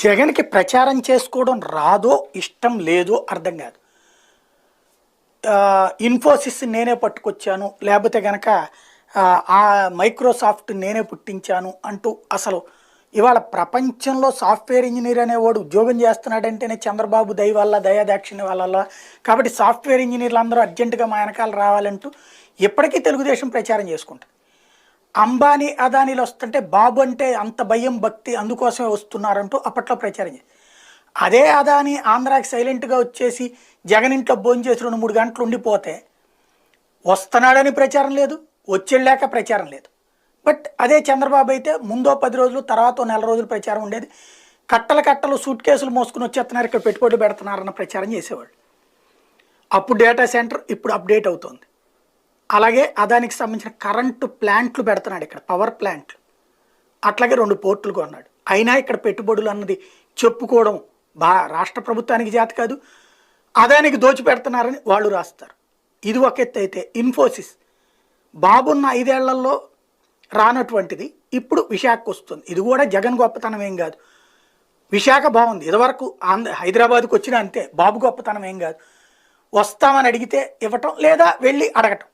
జగన్కి ప్రచారం చేసుకోవడం రాదో ఇష్టం లేదో అర్థం కాదు. ఇన్ఫోసిస్ నేనే పట్టుకొచ్చాను, లేకపోతే కనుక ఆ మైక్రోసాఫ్ట్ నేనే పుట్టించాను అంటూ అసలు ఇవాళ ప్రపంచంలో సాఫ్ట్వేర్ ఇంజనీర్ అనేవాడు ఉద్యోగం చేస్తున్నాడంటేనే చంద్రబాబు దయ వల్ల, దయాదాక్షిణ్య వల్ల. కాబట్టి సాఫ్ట్వేర్ ఇంజనీర్లు అందరూ అర్జెంటుగా మా వెనకాల రావాలంటూ ఇప్పటికీ తెలుగుదేశం ప్రచారం చేసుకుంటుంది. అంబానీ అదానీలు వస్తుంటే బాబు అంటే అంత భయం భక్తి అందుకోసమే వస్తున్నారంటూ అప్పట్లో ప్రచారం చేసి, అదే అదానీ ఆంధ్రాకి సైలెంట్గా వచ్చేసి జగన్ ఇంట్లో భోంచేసి 2-3 గంటలు ఉండిపోతే వస్తున్నాడని ప్రచారం లేదు, వచ్చేళ్ళాక ప్రచారం లేదు. బట్ అదే చంద్రబాబు అయితే ముందో 10 రోజులు, తర్వాత 1 నెల రోజులు ప్రచారం ఉండేది. కట్టలు సూట్ కేసులు మోసుకుని వచ్చేస్తున్నారు, ఇక్కడ పెట్టుబడులు పెడుతున్నారన్న ప్రచారం చేసేవాళ్ళు. అప్పుడు డేటా సెంటర్, ఇప్పుడు అప్డేట్ అవుతుంది. అలాగే అదానికి సంబంధించిన కరెంటు ప్లాంట్లు పెడుతున్నాడు, ఇక్కడ పవర్ ప్లాంట్లు. అట్లాగే 2 పోర్టులు కొన్నాడు. అయినా ఇక్కడ పెట్టుబడులు అన్నది చెప్పుకోవడం రాష్ట్ర ప్రభుత్వానికి చేత కాదు. అదానికి దోచి పెడుతున్నారని వాళ్ళు రాస్తారు. ఇది ఒక ఎత్తు అయితే, ఇన్ఫోసిస్ బాబున్న 5 ఏళ్లలో రానటువంటిది ఇప్పుడు విశాఖకు వస్తుంది. ఇది కూడా జగన్ గొప్పతనం ఏం కాదు. విశాఖ బాగుంది, ఇదివరకు హైదరాబాద్కి వచ్చినా అంతే. బాబు గొప్పతనం ఏం కాదు. వస్తామని అడిగితే ఇవ్వటం, లేదా వెళ్ళి అడగటం.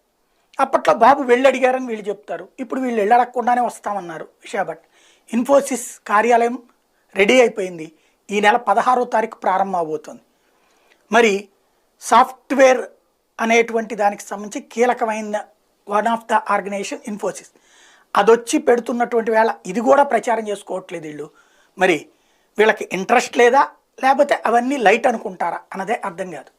అప్పట్లో బాబు వెళ్ళి అడిగారని వీళ్ళు చెప్తారు, ఇప్పుడు వీళ్ళు వెళ్ళి అడగకుండానే వస్తామన్నారు. విశాఖపట్నం ఇన్ఫోసిస్ కార్యాలయం రెడీ అయిపోయింది. ఈ నెల 16వ తారీఖు ప్రారంభం అవబోతుంది. మరి సాఫ్ట్వేర్ అనేటువంటి దానికి సంబంధించి కీలకమైన one of the organisation Infosys. అదొచ్చి పెడుతున్నటువంటి వేళ ఇది కూడా ప్రచారం చేసుకోవట్లేదు వీళ్ళు. మరి వీళ్ళకి ఇంట్రెస్ట్ లేదా, లేకపోతే అవన్నీ లైట్ అనుకుంటారా అన్నదే అర్థం కాదు.